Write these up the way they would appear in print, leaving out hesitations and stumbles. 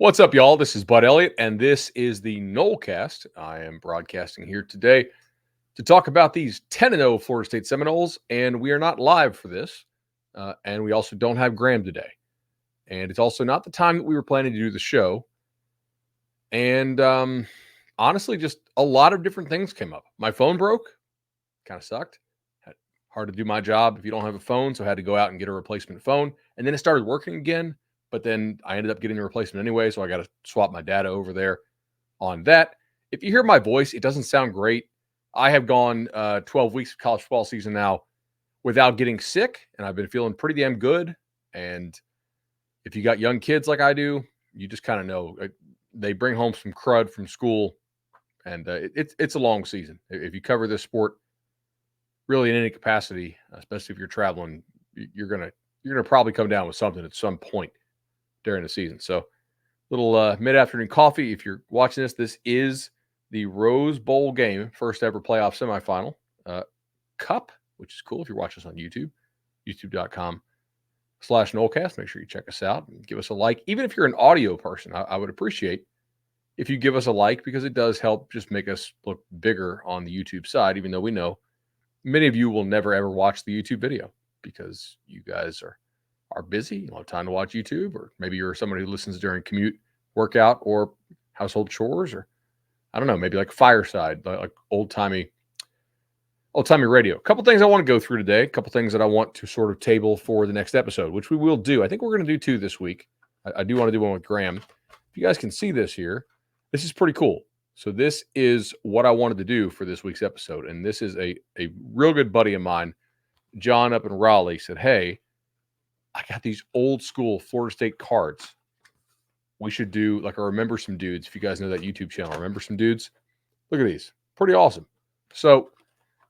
What's up, y'all? This is Bud Elliott, and this is the Nolecast. I am broadcasting here today to talk about these 10-0 Florida State Seminoles, and we are not live for this, and we also don't have Graham today. And it's also not the time that we were planning to do the show. And honestly, just a lot of different things came up. My phone broke, kind of sucked. Hard to do my job if you don't have a phone, so I had to go out and get a replacement phone. And then it started working again, but then I ended up getting a replacement anyway, so I got to swap my data over there on that. If you hear my voice, it doesn't sound great. I have gone 12 weeks of college football season now without getting sick, and I've been feeling pretty damn good. And if you got young kids like I do, you just kind of know they bring home some crud from school, and it's a long season. If you cover this sport really in any capacity, especially if you're traveling, you're gonna probably come down with something at some point during the season. So, little mid-afternoon coffee. If you're watching this is the Rose Bowl game, first ever playoff semifinal cup, which is cool. If you're watching us on YouTube, youtube.com/Nolecast. Make sure you check us out and give us a like. Even if you're an audio person, I would appreciate if you give us a like, because it does help just make us look bigger on the YouTube side, even though we know many of you will never ever watch the YouTube video because you guys are busy. You don't have time to watch YouTube, or maybe you're someone who listens during commute, workout, or household chores, or I don't know, maybe like fireside, like old-timey radio. A couple things I want to go through today, a couple things that I want to sort of table for the next episode, which we will do. I think we're going to do two this week. I do want to do one with Graham. If you guys can see this here, this is pretty cool. So this is what I wanted to do for this week's episode. And this is a real good buddy of mine, John up in Raleigh, said, hey, I got these old school Florida State cards. We should do like a Remember Some Dudes. If you guys know that YouTube channel, Remember Some Dudes. Look at these. Pretty awesome. So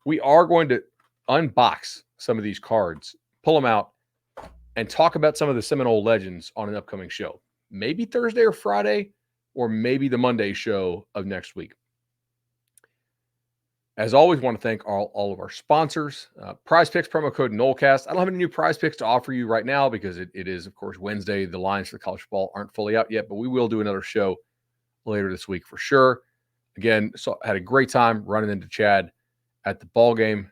we are going to unbox some of these cards, pull them out, and talk about some of the Seminole legends on an upcoming show. Maybe Thursday or Friday, or maybe the Monday show of next week. As always, want to thank all of our sponsors. Prize Picks promo code Nolecast. I don't have any new Prize Picks to offer you right now because it is, of course, Wednesday. The lines for college football aren't fully out yet, but we will do another show later this week for sure. Again, so had a great time running into Chad at the ball game.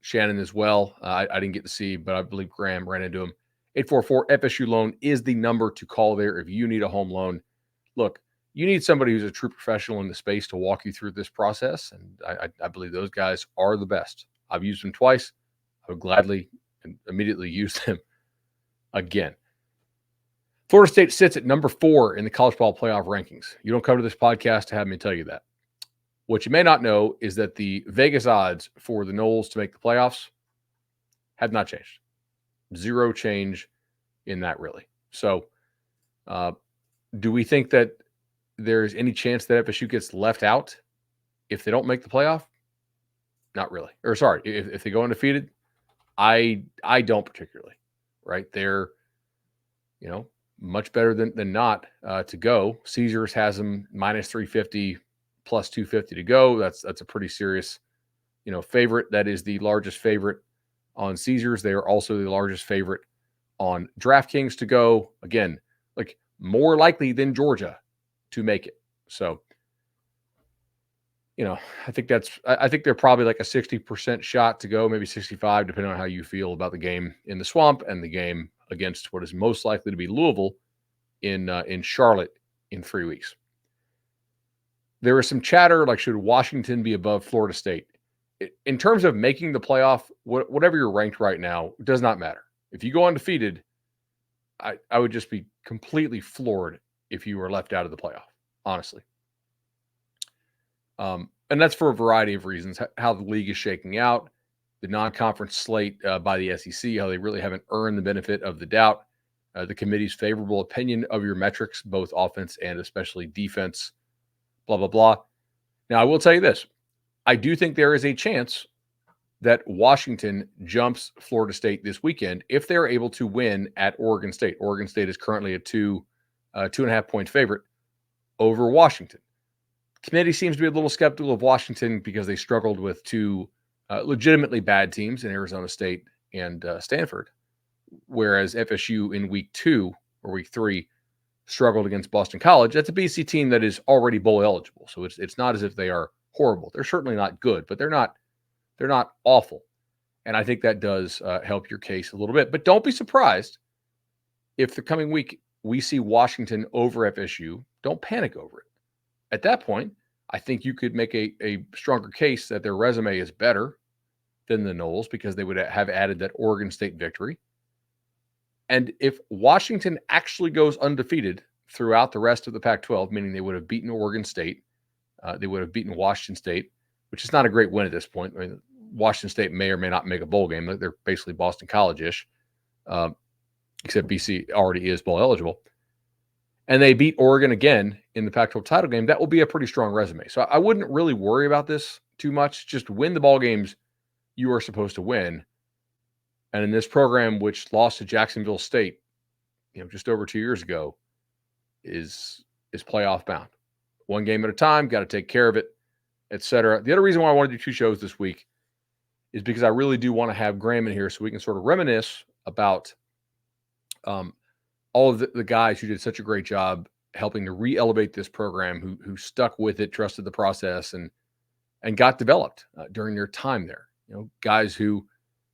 Shannon as well. I didn't get to see, but I believe Graham ran into him. 844 FSU Loan is the number to call there if you need a home loan. Look, you need somebody who's a true professional in the space to walk you through this process, and I believe those guys are the best. I've used them twice. I would gladly and immediately use them again. Florida State sits at number 4 in the college ball playoff rankings. You don't come to this podcast to have me tell you that. What you may not know is that the Vegas odds for the Noles to make the playoffs have not changed. Zero change in that, really. So, do we think that there's any chance that FSU gets left out if they don't make the playoff? Not really. Or sorry, if they go undefeated, I don't particularly. Right? They're, much better than not to go. Caesars has them minus 350, plus 250 to go. That's a pretty serious, favorite. That is the largest favorite on Caesars. They are also the largest favorite on DraftKings to go. Again, like more likely than Georgia to make it. So, I think they're probably like a 60% shot to go, maybe 65, depending on how you feel about the game in the Swamp and the game against what is most likely to be Louisville in Charlotte in 3 weeks. There is some chatter, like, should Washington be above Florida State? In terms of making the playoff, whatever you're ranked right now, it does not matter. If you go undefeated, I would just be completely floored if you were left out of the playoff, honestly. And that's for a variety of reasons. How the league is shaking out, the non-conference slate by the SEC, how they really haven't earned the benefit of the doubt, the committee's favorable opinion of your metrics, both offense and especially defense, blah, blah, blah. Now, I will tell you this. I do think there is a chance that Washington jumps Florida State this weekend if they're able to win at Oregon State. Oregon State is currently a 2.5 point favorite over Washington. Committee seems to be a little skeptical of Washington because they struggled with two legitimately bad teams in Arizona State and Stanford, whereas FSU in week 2 or week 3 struggled against Boston College. That's a BC team that is already bowl eligible. So it's not as if they are horrible. They're certainly not good, but they're not awful. And I think that does help your case a little bit. But don't be surprised if the coming week we see Washington over FSU. Don't panic over it. At that point, I think you could make a stronger case that their resume is better than the Noles because they would have added that Oregon State victory. And if Washington actually goes undefeated throughout the rest of the Pac-12, meaning they would have beaten Oregon State, they would have beaten Washington State, which is not a great win at this point. I mean, Washington State may or may not make a bowl game. They're basically Boston College-ish, except BC already is bowl eligible. And they beat Oregon again in the Pac-12 title game. That will be a pretty strong resume. So I wouldn't really worry about this too much. Just win the ball games you are supposed to win. And in this program, which lost to Jacksonville State, just over 2 years ago, is playoff bound. One game at a time, got to take care of it, etc. The other reason why I want to do 2 shows this week is because I really do want to have Graham in here so we can sort of reminisce about all of the guys who did such a great job helping to re-elevate this program, who stuck with it, trusted the process, and got developed during their time there. Guys who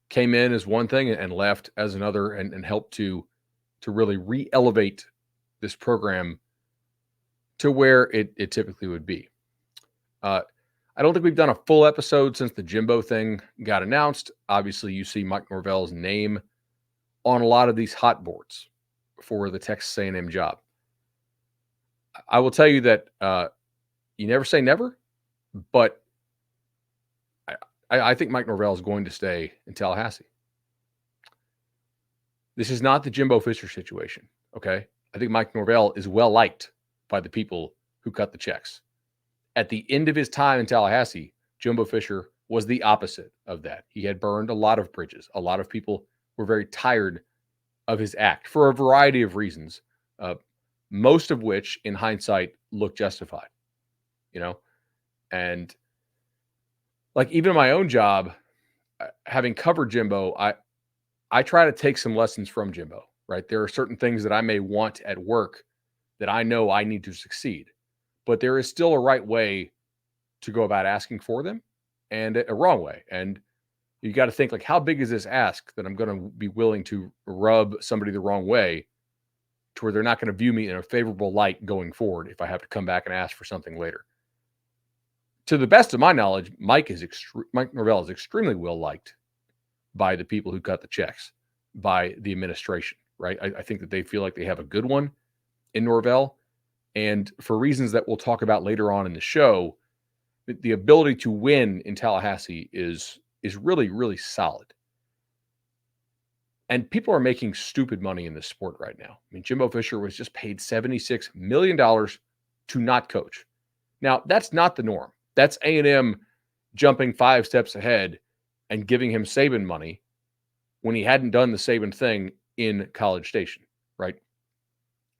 came in as one thing and left as another, and helped to really re-elevate this program to where it typically would be. I don't think we've done a full episode since the Jimbo thing got announced. Obviously, you see Mike Norvell's name on a lot of these hot boards for the Texas A&M job. I will tell you that you never say never, but I think Mike Norvell is going to stay in Tallahassee. This is not the Jimbo Fisher situation, okay? I think Mike Norvell is well-liked by the people who cut the checks. At the end of his time in Tallahassee, Jimbo Fisher was the opposite of that. He had burned a lot of bridges. A lot of people were very tired of his act for a variety of reasons, most of which, in hindsight, look justified. And like even in my own job, having covered Jimbo, I try to take some lessons from Jimbo, right? There are certain things that I may want at work that I know I need to succeed, but there is still a right way to go about asking for them and a wrong way. And you got to think, like, how big is this ask that I'm going to be willing to rub somebody the wrong way to where they're not going to view me in a favorable light going forward if I have to come back and ask for something later. To the best of my knowledge, Mike Norvell is extremely well liked by the people who cut the checks, by the administration, right? I think that they feel like they have a good one in Norvell. And for reasons that we'll talk about later on in the show, the ability to win in Tallahassee is really, really solid. And people are making stupid money in this sport right now. I mean, Jimbo Fisher was just paid $76 million to not coach. Now, that's not the norm. That's A&M jumping 5 steps ahead and giving him Saban money when he hadn't done the Saban thing in College Station, right?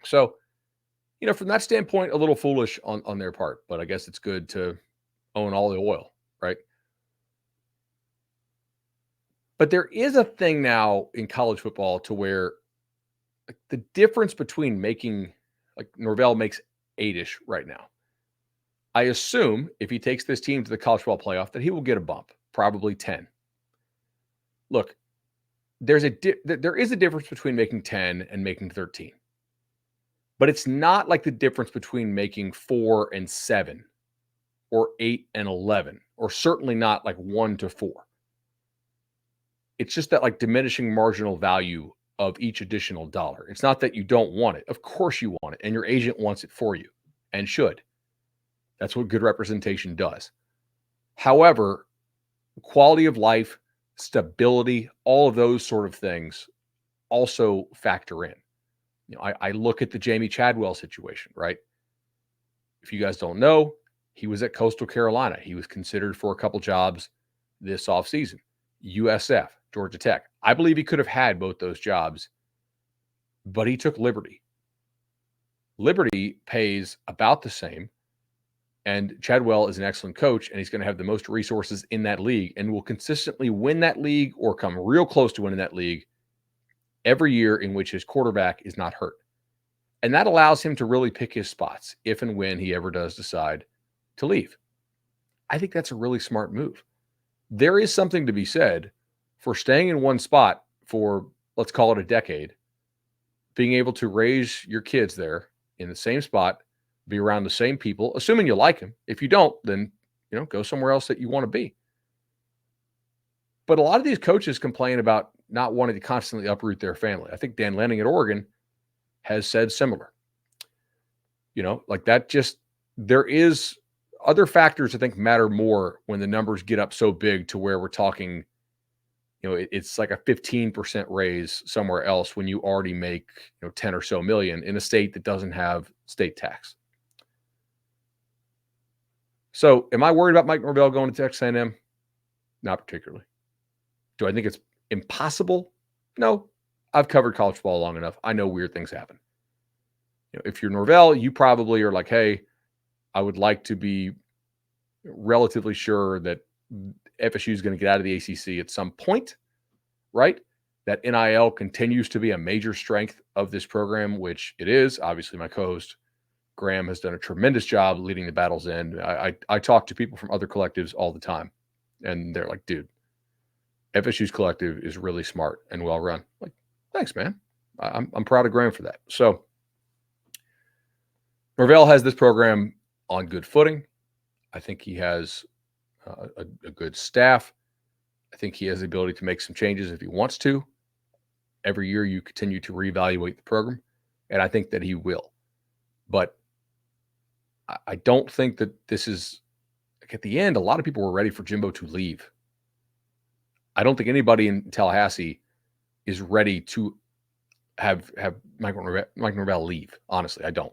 So, from that standpoint, a little foolish on their part, but I guess it's good to own all the oil, right? But there is a thing now in college football to where the difference between making, like Norvell makes 8-ish right now. I assume if he takes this team to the college football playoff that he will get a bump, probably 10. Look, there is a difference between making 10 and making 13. But it's not like the difference between making 4 and 7 or 8 and 11, or certainly not like 1 to 4. It's just that like diminishing marginal value of each additional dollar. It's not that you don't want it. Of course you want it, and your agent wants it for you and should. That's what good representation does. However, quality of life, stability, all of those sort of things also factor in. I look at the Jamie Chadwell situation, right? If you guys don't know, he was at Coastal Carolina. He was considered for a couple jobs this offseason. USF, Georgia Tech. I believe he could have had both those jobs, but he took Liberty. Liberty pays about the same, and Chadwell is an excellent coach, and he's going to have the most resources in that league and will consistently win that league or come real close to winning that league every year in which his quarterback is not hurt. And that allows him to really pick his spots if and when he ever does decide to leave. I think that's a really smart move. There is something to be said for staying in one spot for, let's call it a decade, being able to raise your kids there in the same spot, be around the same people, assuming you like them. If you don't, then go somewhere else that you want to be. But a lot of these coaches complain about not wanting to constantly uproot their family. I think Dan Lanning at Oregon has said similar. Like that. Just there is other factors I think matter more when the numbers get up so big to where we're talking, it's like a 15% raise somewhere else when you already make 10 or so million in a state that doesn't have state tax. So am I worried about Mike Norvell going to Texas A&M? Not particularly. Do I think it's impossible? No. I've covered college football long enough. I know weird things happen. If you're Norvell, you probably are like, hey, I would like to be relatively sure that FSU is going to get out of the ACC at some point, right? That NIL continues to be a major strength of this program, which it is. Obviously, my co-host Graham has done a tremendous job leading the battle's end. I talk to people from other collectives all the time, and they're like, dude, FSU's collective is really smart and well run. Like, thanks, man. I'm proud of Graham for that. So Norvell has this program on good footing. I think he has a good staff. I think he has the ability to make some changes if he wants to. Every year you continue to reevaluate the program, and I think that he will. But I don't think that this is, like, at the end, a lot of people were ready for Jimbo to leave. I don't think anybody in Tallahassee is ready to have Mike Norvell leave. Honestly, I don't.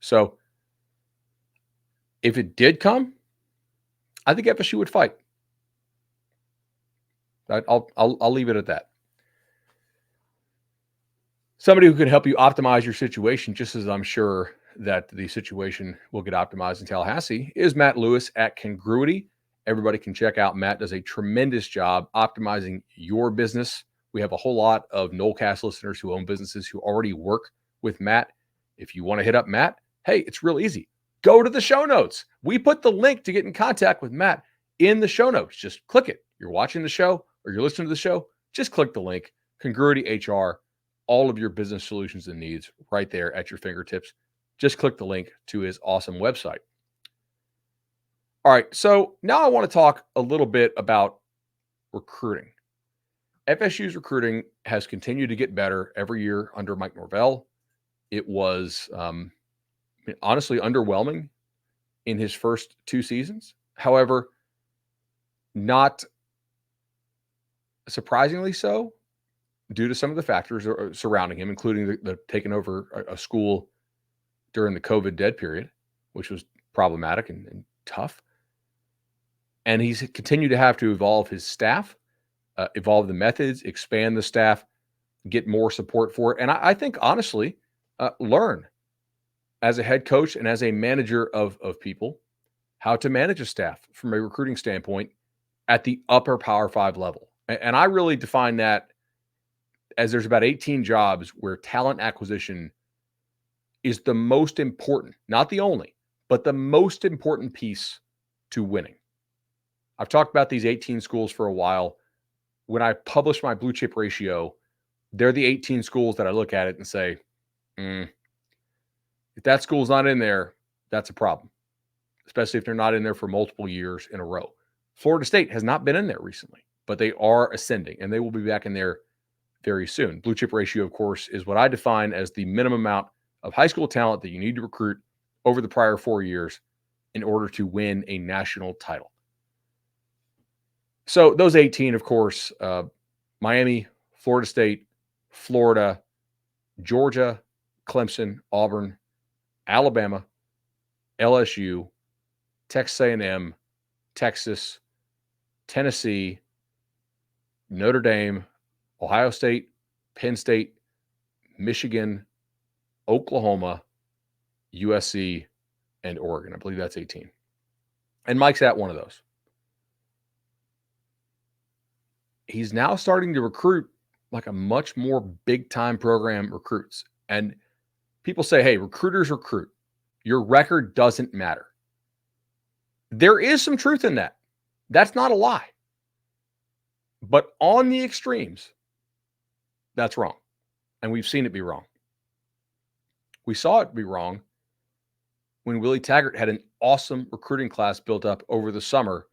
So if it did come, I think FSU would fight. I'll leave it at that. Somebody who can help you optimize your situation, just as I'm sure that the situation will get optimized in Tallahassee, is Matt Lewis at Congruity. Everybody can check out. Matt does a tremendous job optimizing your business. We have a whole lot of Nolecast listeners who own businesses who already work with Matt. If you want to hit up Matt, hey, it's real easy. Go to the show notes. We put the link to get in contact with Matt in the show notes. Just click it. You're watching the show or you're listening to the show, just click the link. Congruity HR, all of your business solutions and needs right there at your fingertips. Just click the link to his awesome website. All right, so now I want to talk a little bit about recruiting. FSU's recruiting has continued to get better every year under Mike Norvell. It was honestly underwhelming in his first two seasons. However, not surprisingly so, due to some of the factors surrounding him, including the taking over a school during the COVID dead period, which was problematic and tough. And he's continued to have to evolve his staff, evolve the methods, expand the staff, get more support for it. And I think, honestly, learn as a head coach and as a manager of people how to manage a staff from a recruiting standpoint at the upper Power 5 level. And I really define that as there's about 18 jobs where talent acquisition is the most important, not the only, but the most important piece to winning. I've talked about these 18 schools for a while. When I publish my blue chip ratio, they're the 18 schools that I look at it and say, if that school's not in there, that's a problem, especially if they're not in there for multiple years in a row. Florida State has not been in there recently, but they are ascending, and they will be back in there very soon. Blue chip ratio, of course, is what I define as the minimum amount of high school talent that you need to recruit over the prior 4 years in order to win a national title. So those 18, of course, Miami, Florida State, Florida, Georgia, Clemson, Auburn, Alabama, LSU, Texas A&M, Texas, Tennessee, Notre Dame, Ohio State, Penn State, Michigan, Oklahoma, USC, and Oregon. I believe that's 18. And Mike's at one of those. He's now starting to recruit like a much more big-time program recruits. And people say, hey, recruiters recruit. Your record doesn't matter. There is some truth in that. That's not a lie. But on the extremes, that's wrong. And we've seen it be wrong. We saw it be wrong when Willie Taggart had an awesome recruiting class built up over the summer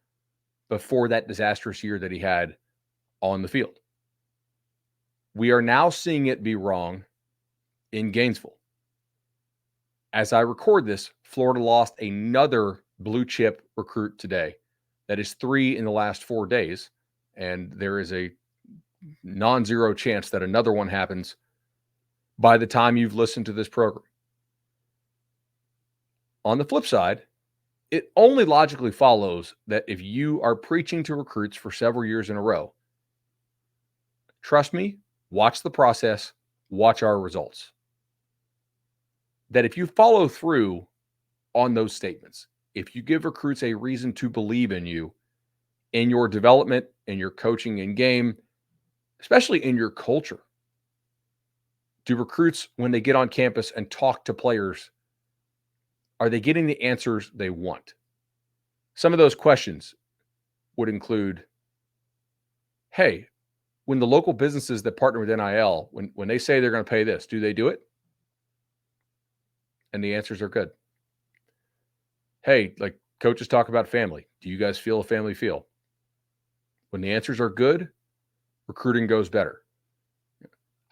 before that disastrous year that he had on the field. We are now seeing it be wrong in Gainesville. As I record this, Florida lost another blue chip recruit today. That is 3 in the last 4 days. And there is a non-zero chance that another one happens by the time you've listened to this program. On the flip side, it only logically follows that if you are preaching to recruits for several years in a row, trust me, watch the process, watch our results. That if you follow through on those statements, if you give recruits a reason to believe in you, in your development, in your coaching and game, especially in your culture, do recruits, when they get on campus and talk to players, are they getting the answers they want? Some of those questions would include, hey, when the local businesses that partner with NIL, when they say they're going to pay this, do they do it? And the answers are good. Hey, like coaches talk about family. Do you guys feel a family feel? When the answers are good, recruiting goes better.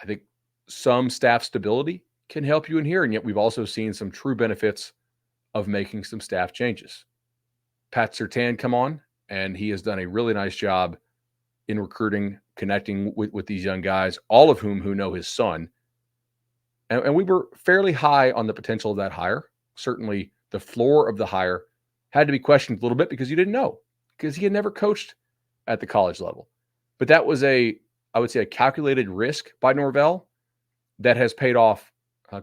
I think some staff stability can help you in here, and yet we've also seen some true benefits of making some staff changes. Pat Surtain come on, and he has done a really nice job in recruiting, connecting with these young guys, all of whom who know his son. And we were fairly high on the potential of that hire. Certainly the floor of the hire had to be questioned a little bit because you didn't know, because he had never coached at the college level. But that was I would say, a calculated risk by Norvell that has paid off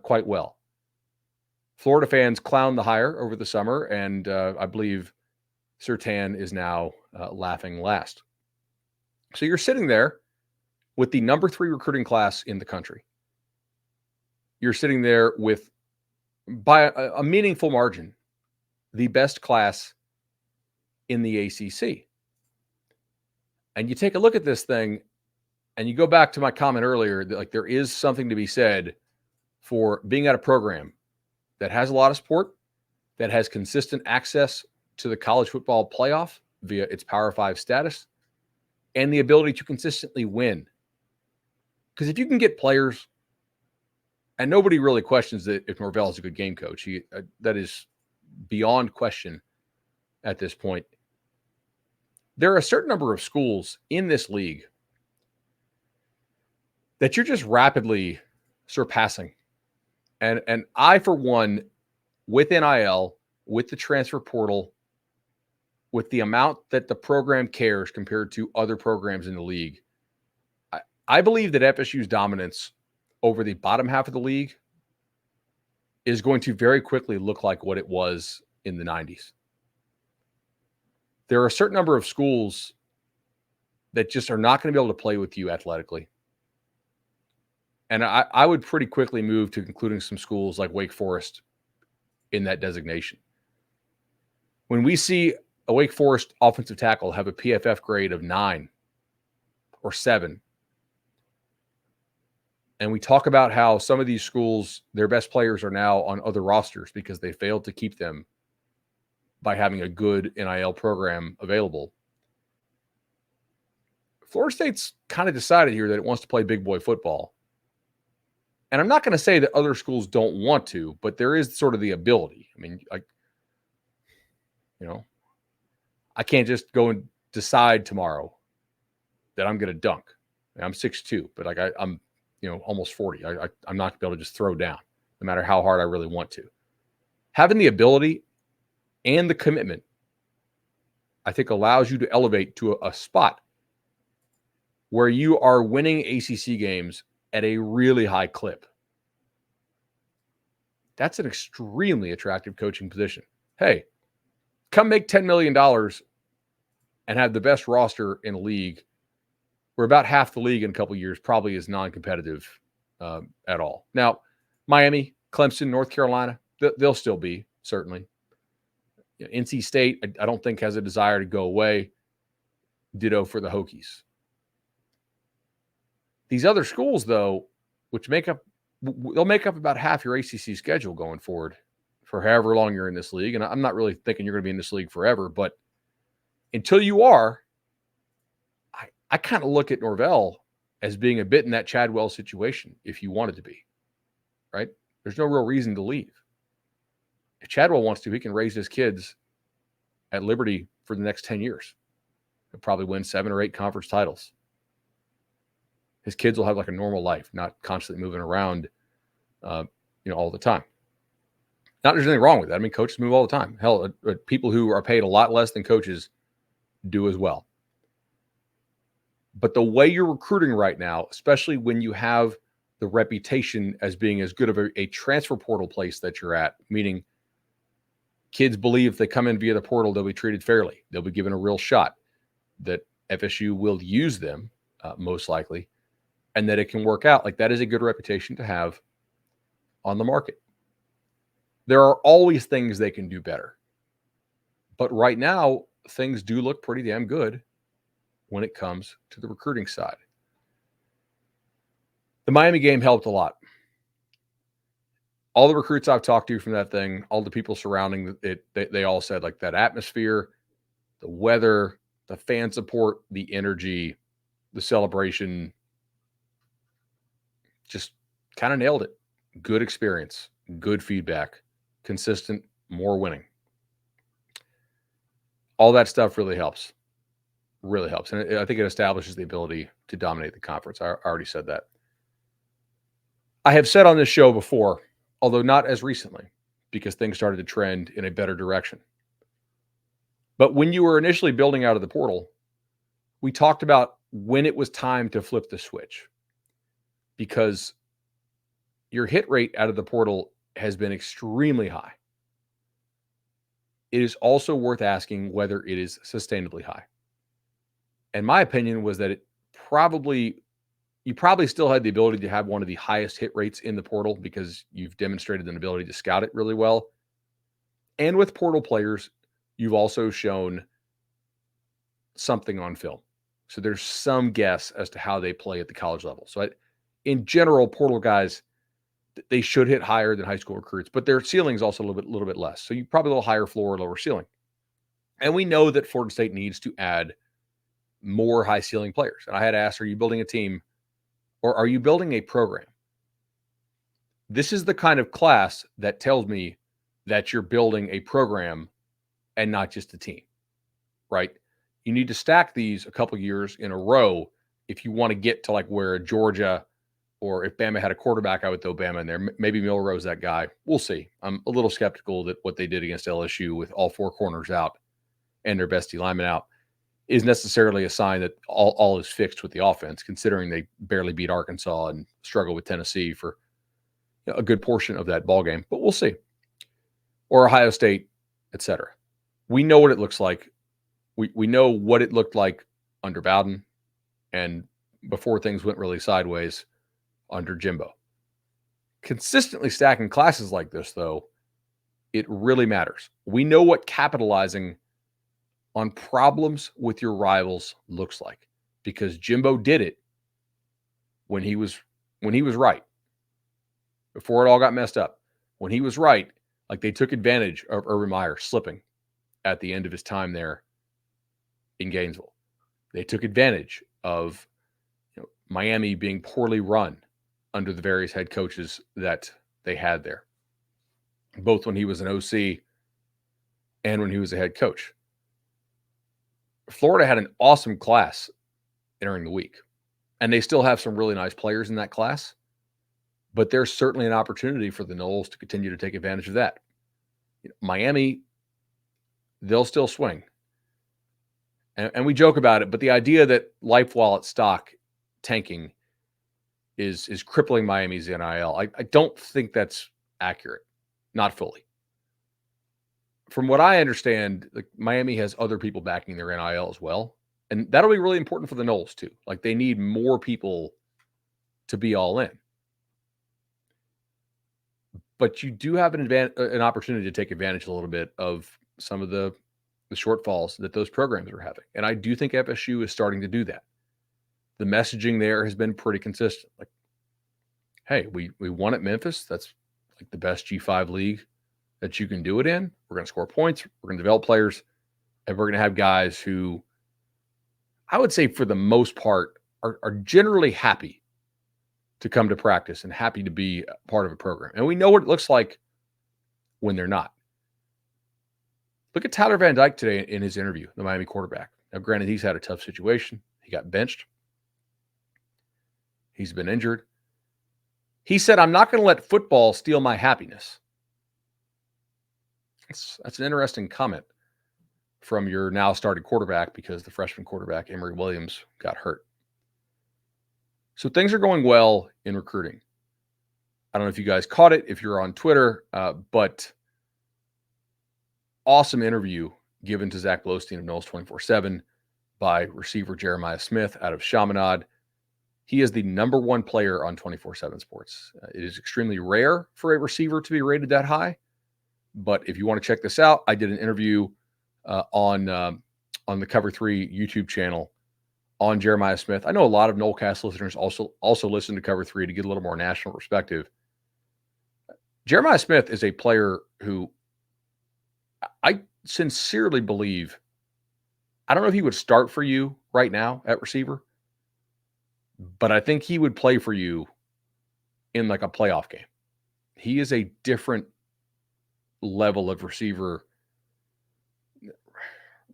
quite well. Florida fans clowned the hire over the summer, and I believe Surtain is now laughing last. So you're sitting there with the number 3 recruiting class in the country. You're sitting there with, by a meaningful margin, the best class in the ACC. And you take a look at this thing, and you go back to my comment earlier that like there is something to be said for being at a program that has a lot of support, that has consistent access to the college football playoff via its Power 5 status, and the ability to consistently win. Because if you can get players, and nobody really questions that if Norvell is a good game coach, that is beyond question at this point. There are a certain number of schools in this league that you're just rapidly surpassing. And I, for one, with NIL, with the transfer portal, with the amount that the program cares compared to other programs in the league, I believe that FSU's dominance over the bottom half of the league is going to very quickly look like what it was in the 90s. There are a certain number of schools that just are not going to be able to play with you athletically. And I would pretty quickly move to including some schools like Wake Forest in that designation. When we see a Wake Forest offensive tackle have a PFF grade of 9 or 7, and we talk about how some of these schools, their best players are now on other rosters because they failed to keep them by having a good NIL program available. Florida State's kind of decided here that it wants to play big boy football. And I'm not going to say that other schools don't want to, but there is sort of the ability. I mean, I can't just go and decide tomorrow that I'm going to dunk. I'm 6'2", but I'm almost 40. I'm not going to be able to just throw down, no matter how hard I really want to. Having the ability and the commitment, I think, allows you to elevate to a spot where you are winning ACC games at a really high clip. That's an extremely attractive coaching position. Hey, come make $10 million and have the best roster in the league, where about half the league in a couple of years probably is non-competitive at all. Now, Miami, Clemson, North Carolina, they'll still be, certainly. NC State, I don't think has a desire to go away. Ditto for the Hokies. These other schools, though, which they'll make up about half your ACC schedule going forward for however long you're in this league. And I'm not really thinking you're going to be in this league forever, but until you are, I kind of look at Norvell as being a bit in that Chadwell situation if you wanted to be, right? There's no real reason to leave. If Chadwell wants to, he can raise his kids at Liberty for the next 10 years. He'll probably win 7 or 8 conference titles. His kids will have like a normal life, not constantly moving around, all the time. Not there's anything wrong with that. I mean, coaches move all the time. Hell, people who are paid a lot less than coaches do as well. But the way you're recruiting right now, especially when you have the reputation as being as good of a transfer portal place that you're at, meaning kids believe if they come in via the portal, they'll be treated fairly. They'll be given a real shot, that FSU will use them most likely, and that it can work out. Like, that is a good reputation to have on the market. There are always things they can do better. But right now, things do look pretty damn good when it comes to the recruiting side. The Miami game helped a lot. All the recruits I've talked to from that thing, all the people surrounding it, they all said, like, that atmosphere, the weather, the fan support, the energy, the celebration, just kind of nailed it. Good experience, good feedback, consistent, more winning. All that stuff really helps. Really helps. And I think it establishes the ability to dominate the conference. I already said that. I have said on this show before, although not as recently, because things started to trend in a better direction. But when you were initially building out of the portal, we talked about when it was time to flip the switch, because your hit rate out of the portal has been extremely high. It is also worth asking whether it is sustainably high. And my opinion was that you probably still had the ability to have one of the highest hit rates in the portal because you've demonstrated an ability to scout it really well. And with portal players, you've also shown something on film. So there's some guess as to how they play at the college level. So in general, portal guys, they should hit higher than high school recruits, but their ceiling is also a little bit less. So you probably a little higher floor, lower ceiling. And we know that Florida State needs to add more high ceiling players. And I had asked, are you building a team or are you building a program? This is the kind of class that tells me that you're building a program and not just a team, right? You need to stack these a couple years in a row if you want to get to like where Georgia, or if Bama had a quarterback, I would throw Bama in there. Maybe Milroe's that guy. We'll see. I'm a little skeptical that what they did against LSU with all 4 corners out and their best D lineman out is necessarily a sign that all is fixed with the offense, considering they barely beat Arkansas and struggled with Tennessee for a good portion of that ball game. But we'll see. Or Ohio State, etc. We know what it looks like. We know what it looked like under Bowden and before things went really sideways under Jimbo. Consistently stacking classes like this, though, it really matters. We know what capitalizing on problems with your rivals looks like, because Jimbo did it when he was right, before it all got messed up. When he was right, like, they took advantage of Urban Meyer slipping at the end of his time there in Gainesville. They took advantage of Miami being poorly run under the various head coaches that they had there, both when he was an OC and when he was a head coach. Florida had an awesome class entering the week, and they still have some really nice players in that class, but there's certainly an opportunity for the Noles to continue to take advantage of that. Miami, they'll still swing. And we joke about it, but the idea that Life Wallet stock tanking is crippling Miami's NIL, I don't think that's accurate. Not fully. From what I understand, like, Miami has other people backing their NIL as well. And that'll be really important for the Noles too. Like, they need more people to be all in. but you do have an opportunity to take advantage a little bit of some of the shortfalls that those programs are having. And I do think FSU is starting to do that. The messaging there has been pretty consistent. Like, hey, we won at Memphis. That's like the best G5 league that you can do it in. We're going to score points. We're going to develop players. And we're going to have guys who I would say for the most part are generally happy to come to practice and happy to be part of a program. And we know what it looks like when they're not. Look at Tyler Van Dyke today in his interview, the Miami quarterback. Now, granted, he's had a tough situation. He got benched. He's been injured. He said, I'm not going to let football steal my happiness. That's an interesting comment from your now starting quarterback because the freshman quarterback, Emory Williams, got hurt. So things are going well in recruiting. I don't know if you guys caught it, if you're on Twitter, but awesome interview given to Zach Blosteen of Knowles 24/7 by receiver Jeremiah Smith out of Chaminade. He is the number one player on 24/7 Sports. It is extremely rare for a receiver to be rated that high. But if you want to check this out, I did an interview on the Cover 3 YouTube channel on Jeremiah Smith. I know a lot of Nolecast listeners also listen to Cover 3 to get a little more national perspective. Jeremiah Smith is a player who I sincerely believe, I don't know if he would start for you right now at receiver, but I think he would play for you in like a playoff game. He is a different level of receiver,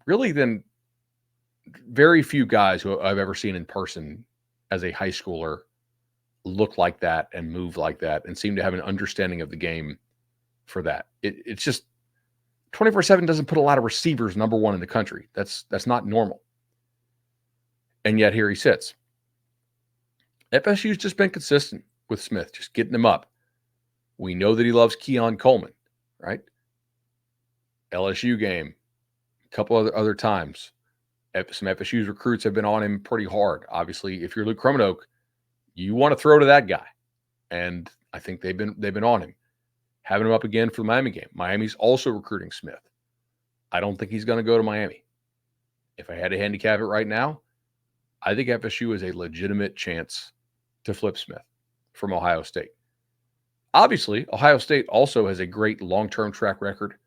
really, than very few guys who I've ever seen in person as a high schooler look like that and move like that and seem to have an understanding of the game for that. It's just 24/7 doesn't put a lot of receivers number one in the country. That's not normal. And yet here he sits. FSU's just been consistent with Smith, just getting him up. We know that he loves Keon Coleman, right? LSU game, a couple other times. Some FSU's recruits have been on him pretty hard. Obviously, if you're Luke Crumenoak, you want to throw to that guy. And I think they've been on him. Having him up again for the Miami game. Miami's also recruiting Smith. I don't think he's going to go to Miami. If I had to handicap it right now, I think FSU is a legitimate chance to flip Smith from Ohio State. Obviously, Ohio State also has a great long-term track record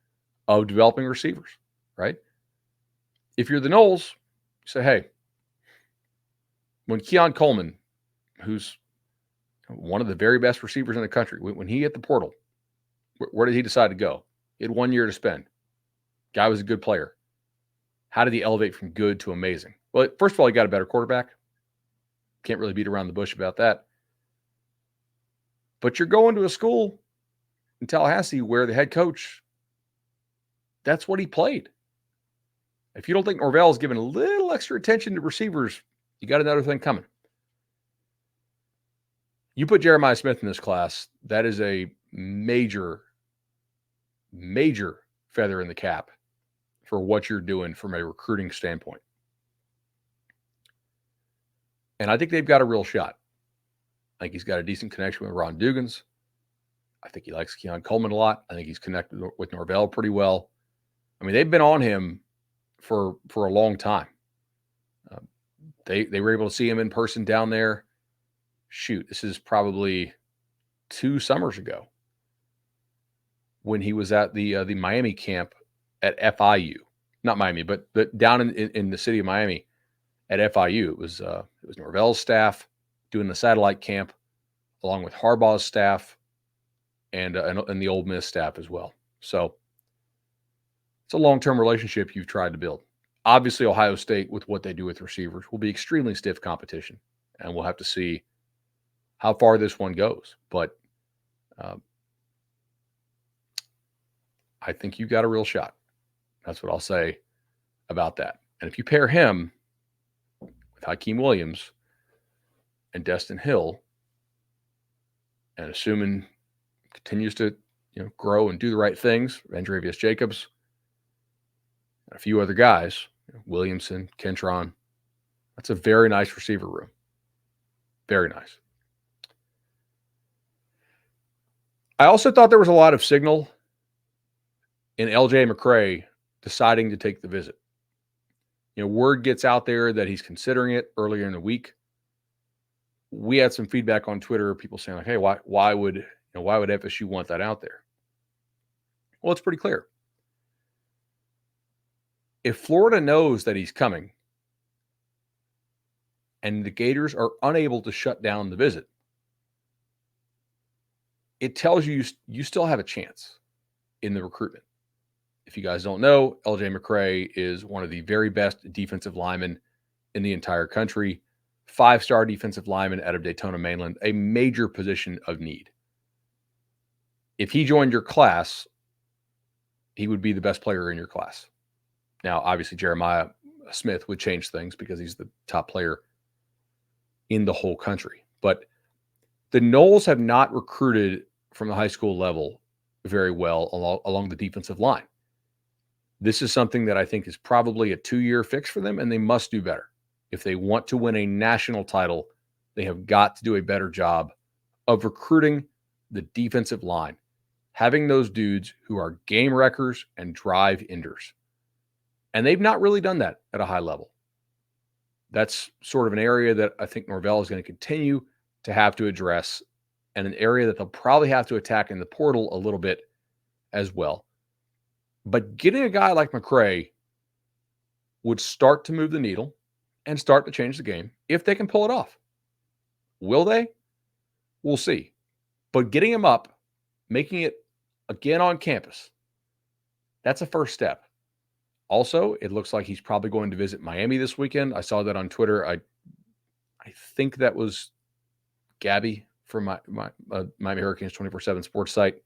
of developing receivers, right? If you're the Noles, you say, hey, when Keon Coleman, who's one of the very best receivers in the country, when he hit the portal, where did he decide to go? He had 1 year to spend. Guy was a good player. How did he elevate from good to amazing? Well, first of all, he got a better quarterback. Can't really beat around the bush about that. But you're going to a school in Tallahassee where the head coach, that's what he played. If you don't think Norvell is giving a little extra attention to receivers, you got another thing coming. You put Jeremiah Smith in this class, that is a major, major feather in the cap for what you're doing from a recruiting standpoint. And I think they've got a real shot. I think he's got a decent connection with Ron Dugans. I think he likes Keon Coleman a lot. I think he's connected with Norvell pretty well. I mean, they've been on him for a long time. They were able to see him in person down there. Shoot, this is probably 2 summers ago when he was at the Miami camp at FIU. Not Miami, but down in the city of Miami at FIU. It was Norvell's staff doing the satellite camp along with Harbaugh's staff and the Ole Miss staff as well. So it's a long-term relationship you've tried to build. Obviously, Ohio State, with what they do with receivers, will be extremely stiff competition, and we'll have to see how far this one goes. But I think you've got a real shot. That's what I'll say about that. And if you pair him with Hakeem Williams and Destin Hill, and assuming continues to grow and do the right things, Andrevius Jacobs, and a few other guys, Williamson, Kentron, that's a very nice receiver room. Very nice. I also thought there was a lot of signal in LJ McCray deciding to take the visit. Word gets out there that he's considering it earlier in the week. We had some feedback on Twitter, people saying like, "Hey, why would FSU want that out there?" Well, it's pretty clear. If Florida knows that he's coming and the Gators are unable to shut down the visit, it tells you still have a chance in the recruitment. If you guys don't know, LJ McCray is one of the very best defensive linemen in the entire country. 5-star defensive lineman out of Daytona Mainland, a major position of need. If he joined your class, he would be the best player in your class. Now, obviously, Jeremiah Smith would change things because he's the top player in the whole country. But the Noles have not recruited from the high school level very well along the defensive line. This is something that I think is probably a 2-year fix for them, and they must do better. If they want to win a national title, they have got to do a better job of recruiting the defensive line, having those dudes who are game wreckers and drive enders. And they've not really done that at a high level. That's sort of an area that I think Norvell is going to continue to have to address, and an area that they'll probably have to attack in the portal a little bit as well. But getting a guy like McCray would start to move the needle and start to change the game if they can pull it off. Will they? We'll see. But getting him up, making it again on campus, that's a first step. Also, it looks like he's probably going to visit Miami this weekend. I saw that on Twitter. I think that was Gabby from my Miami Hurricanes 24/7 sports site.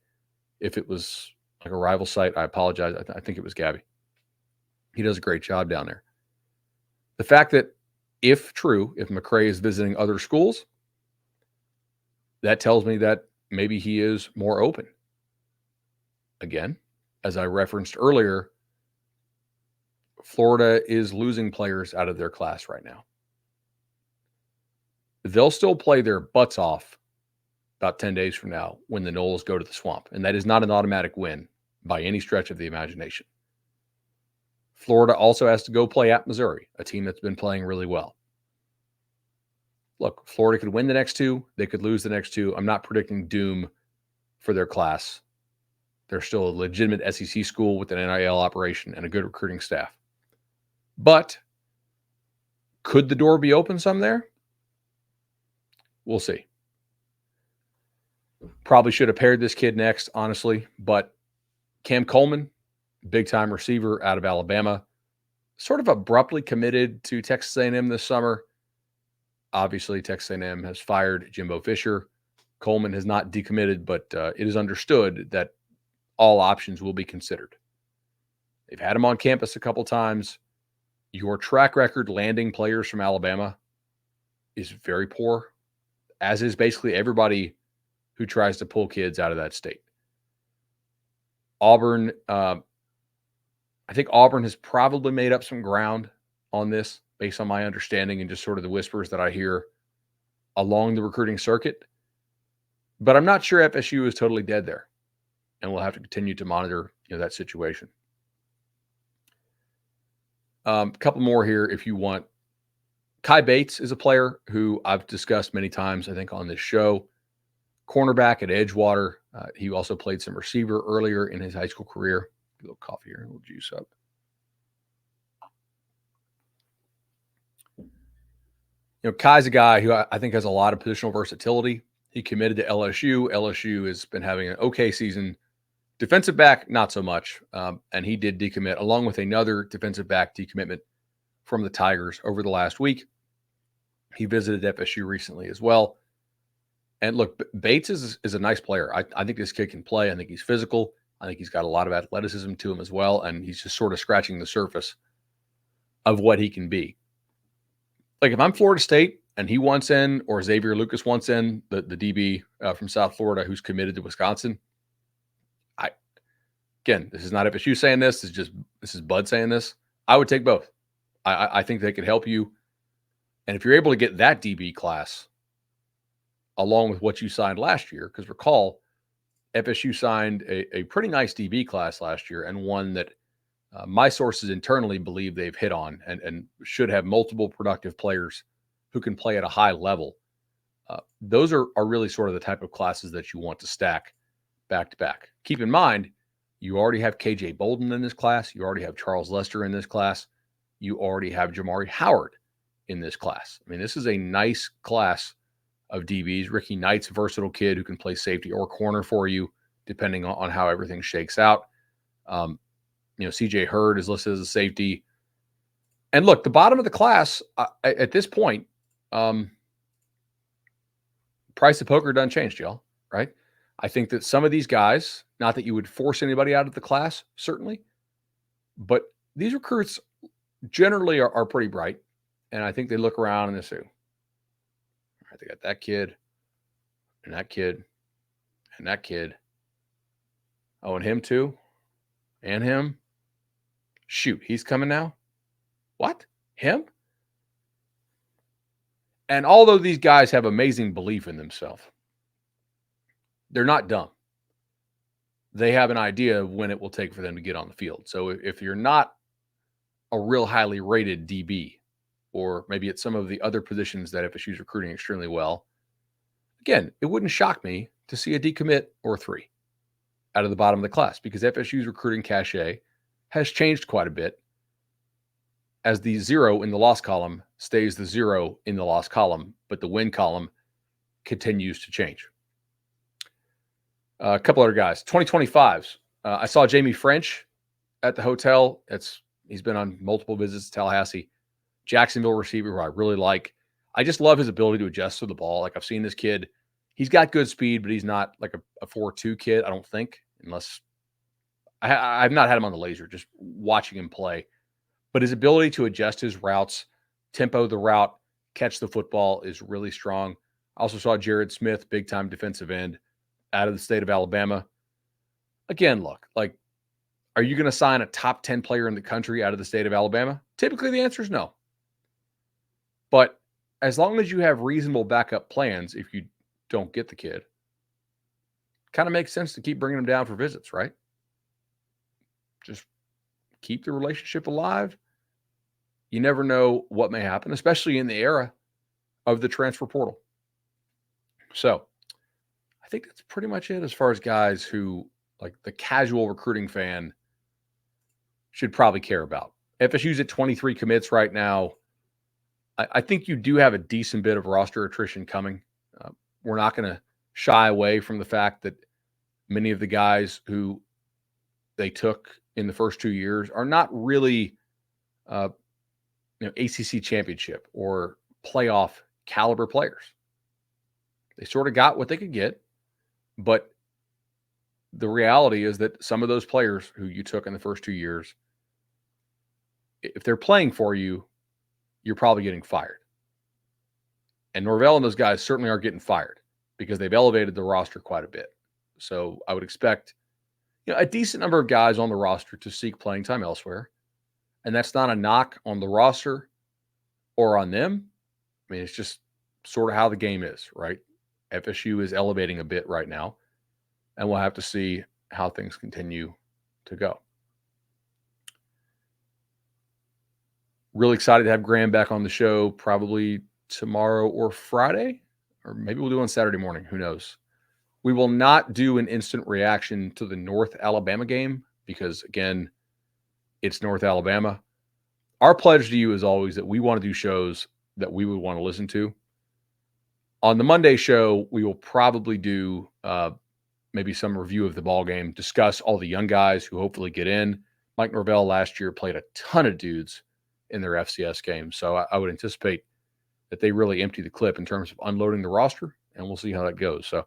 If it was like a rival site, I apologize. I think it was Gabby. He does a great job down there. The fact that, if true, if McCray is visiting other schools, that tells me that maybe he is more open. Again, as I referenced earlier, Florida is losing players out of their class right now. They'll still play their butts off about 10 days from now when the Noles go to the Swamp. And that is not an automatic win by any stretch of the imagination. Florida also has to go play at Missouri, a team that's been playing really well. Look, Florida could win the next two. They could lose the next two. I'm not predicting doom for their class. They're still a legitimate SEC school with an NIL operation and a good recruiting staff. But could the door be open some there? We'll see. Probably should have paired this kid next, honestly. But Cam Coleman, big-time receiver out of Alabama, sort of abruptly committed to Texas A&M this summer. Obviously, Texas A&M has fired Jimbo Fisher. Coleman has not decommitted, but it is understood that all options will be considered. They've had him on campus a couple times. Your track record landing players from Alabama is very poor, as is basically everybody who tries to pull kids out of that state. Auburn, I think Auburn has probably made up some ground on this based on my understanding and just sort of the whispers that I hear along the recruiting circuit. But I'm not sure FSU is totally dead there, and we'll have to continue to monitor that situation. A couple more here if you want. Kai Bates is a player who I've discussed many times, I think, on this show. Cornerback at Edgewater. He also played some receiver earlier in his high school career. A little coffee here, a little juice up. Kai's a guy who I think has a lot of positional versatility. He committed to LSU. LSU has been having an okay season. Defensive back, not so much. And he did decommit along with another defensive back decommitment from the Tigers over the last week. He visited FSU recently as well. And look, Bates is a nice player. I think this kid can play. I think he's physical. I think he's got a lot of athleticism to him as well. And he's just sort of scratching the surface of what he can be. Like if I'm Florida State and he wants in, or Xavier Lucas wants in, the DB from South Florida who's committed to Wisconsin. Again, this is not FSU saying this. This is Bud saying this. I would take both. I think they could help you. And if you're able to get that DB class along with what you signed last year, because recall, FSU signed a pretty nice DB class last year, and one that my sources internally believe they've hit on and should have multiple productive players who can play at a high level. Those are really sort of the type of classes that you want to stack back to back. Keep in mind, you already have KJ Bolden in this class. You already have Charles Lester in this class. You already have Jamari Howard in this class. I mean, this is a nice class of DBs. Ricky Knight's a versatile kid who can play safety or corner for you, depending on how everything shakes out. CJ Hurd is listed as a safety. And look, the bottom of the class at this point, price of poker doesn't change, y'all, right? I think that some of these guys, not that you would force anybody out of the class, certainly, but these recruits generally are pretty bright. And I think they look around and they say, all right, they got that kid and that kid and that kid. Oh, and him too. And him. Shoot, he's coming now. What? Him? And although these guys have amazing belief in themselves, they're not dumb. They have an idea of when it will take for them to get on the field. So if you're not a real highly rated DB, or maybe at some of the other positions that FSU's recruiting extremely well, again, it wouldn't shock me to see a decommit or 3 out of the bottom of the class, because FSU's recruiting cachet has changed quite a bit as the 0 in the loss column stays the 0 in the loss column, but the win column continues to change. A couple other guys, 2025s. I saw Jamie French at the hotel. He's been on multiple visits to Tallahassee. Jacksonville receiver who I really like. I just love his ability to adjust to the ball. Like, I've seen this kid. He's got good speed, but he's not like a 4.2 kid, I don't think, unless I've not had him on the laser, just watching him play. But his ability to adjust his routes, tempo the route, catch the football is really strong. I also saw Jared Smith, big-time defensive end, out of the state of Alabama. Again, look, like, are you going to sign a top 10 player in the country out of the state of Alabama? Typically, the answer is no. But as long as you have reasonable backup plans, if you don't get the kid, kind of makes sense to keep bringing him down for visits, right? Just keep the relationship alive. You never know what may happen, especially in the era of the transfer portal. So I think that's pretty much it as far as guys who, like, the casual recruiting fan should probably care about. FSU's at 23 commits right now. I think you do have a decent bit of roster attrition coming. We're not going to shy away from the fact that many of the guys who they took in the first 2 years are not really ACC championship or playoff caliber players. They sort of got what they could get, but the reality is that some of those players who you took in the first 2 years, if they're playing for you, you're probably getting fired. And Norvell and those guys certainly are getting fired because they've elevated the roster quite a bit. So I would expect a decent number of guys on the roster to seek playing time elsewhere. And that's not a knock on the roster or on them. I mean, it's just sort of how the game is, right? FSU is elevating a bit right now, and we'll have to see how things continue to go. Really excited to have Graham back on the show, probably tomorrow or Friday, or maybe we'll do it on Saturday morning. Who knows? We will not do an instant reaction to the North Alabama game because, again, it's North Alabama. Our pledge to you is always that we want to do shows that we would want to listen to. On the Monday show, we will probably do maybe some review of the ball game, discuss all the young guys who hopefully get in. Mike Norvell last year played a ton of dudes in their FCS game. So I would anticipate that they really empty the clip in terms of unloading the roster, and we'll see how that goes. So,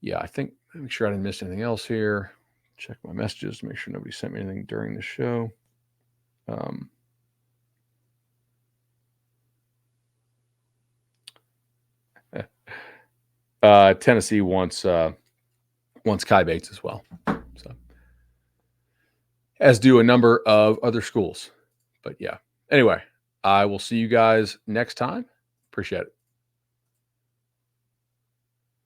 yeah, I think, make sure I didn't miss anything else here. Check my messages to make sure nobody sent me anything during the show. Tennessee wants Kai Bates as well. So, as do a number of other schools. But yeah. Anyway, I will see you guys next time. Appreciate it.